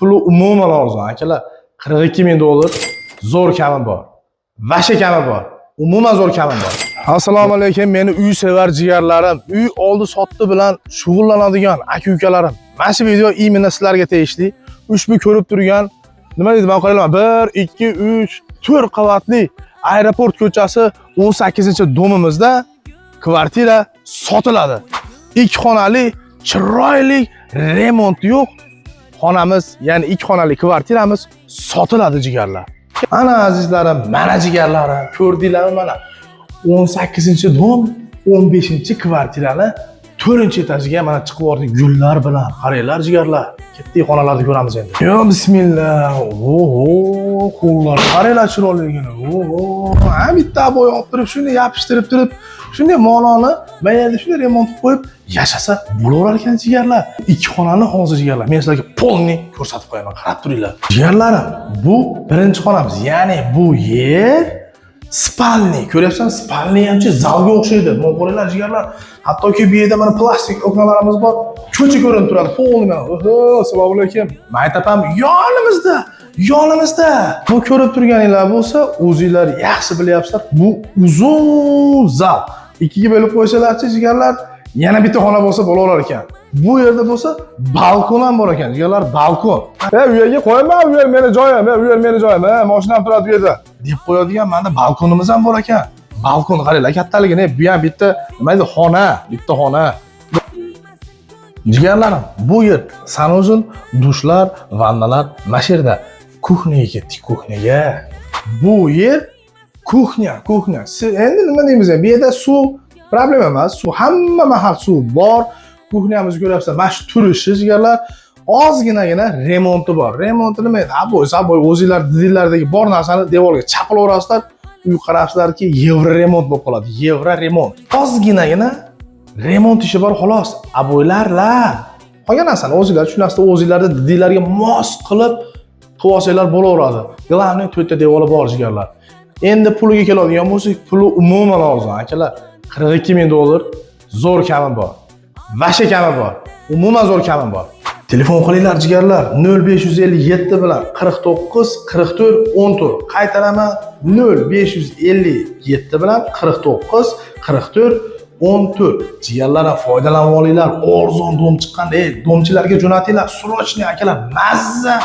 puli umuman arzon akalar. 42 ming dollar zo'r kami bor. Vasha kami bor. Umuman zo'r kami bor. Assalomu alaykum, meni uy sevar jigarlarim, uy oldi sotdi bilan shug'ullanadigan aka-ukalarim. Mana shu video imенно sizlarga tegishli. Ushbu ko'rib turgan nima deydi, men qarayman 1 2 3 4 qavatli aeroport ko'chasi 18-domimizda kvartira sotiladi. 2 xonali, chiroyli, remont yo'q xonamiz, ya'ni 2 xonali kvartiramiz sotiladi jigarlar. Ana azizlarim, mana jigarlarim, ko'rdinglarmi mana 18-dom, 15-kvartirani 4-etajiga mana chiqib yordi gullar bilan. Qaranglar jigarlar, katta xonalarni ko'ramiz endi. Yo bismillah. Oho, qo'llar qaranglar chiroyligini. Oho, ha bitta bo'y olib turib, shuni yopishtirib turib, shunday moloni mayli shunday remont qilib qo'yib yashasa bo'laverar ekan jigarlar. 2 xonani hozir jigarlar. Men sizlarga polni ko'rsatib qo'yaman, qarab turinglar. Jigarlarim, bu birinchi xonamiz. Ya'ni bu yer spalni, ko'ryapsan, spalni hamchi zalga o'xshaydi. Mana ko'ringlar jigarlar. Hattoki bu yerda mana plastik oknalarimiz bor. Ko'cha ko'rinib turadi. Polni. Oho, assalomu alaykum. Maytapam yonimizda. Yonimizda. Bu ko'rib turganinglar bo'lsa, o'zingizlar yaxshi bilyapsizlar. Bu uzun zal. Ikkiga bo'lib qo'ysalarchi jigarlar, yana bitta xona bo'lsa bo'laverar ekan. Bu yerda bo'lsa balkon ham bor ekan, jigarlar, balkon. U yerga qo'yaman, u yer meni joyim, u yer meni joyim, mashinam turadi bu yerda deb qo'yadigan mana balkonimiz ham bor ekan. Balkon qaranglar, kattaligini, bu ham bitta nima deydi, xona, bitta xona. Jigarlarim, bu yer sanuzul, dushlar, vannalar, mana shu yerda kuxnyaga ketdik, kuxnyaga. Bu yer kuxnya. Endi nima deymiz? Bu yerda suv problema emas, suv hamma mahal suv bor. Kuxnyamizni ko'ryapsizlar, mana shu turishi jigarlar, ozginagina remonti bor. Remonti nima edi? Aboy o'zingizlar didinglardagi bor narsani devorga chaqilaverasizlar. Uy qarabsizlarki, yevro remont bo'lib qoladi. Yevro remont. Ozginagina remont ishi bor xolos. Aboylarlar. Qolgan narsani o'zingizlar tushunasizlar, o'zingizlarda didinglarga mos qilib qilsanglar bo'laveradi. Glavniy 4 ta devori bor jigarlar. Endi puliga keladigan bo'lsak, puli umuman arzon akalar. 42 ming dollar zo'r kami bor. Vasha kami bor. Umuman zo'r kami bor. Telefon qilinglar jigarlar 0557 bilan 49 44 14. Qaytaraman 0557 bilan 49 44 14. Jigarlardan foydalanib olinglar. Arzon dom chiqqanda, domchilarga jo'natinglar. Srochniy akalar, mazza.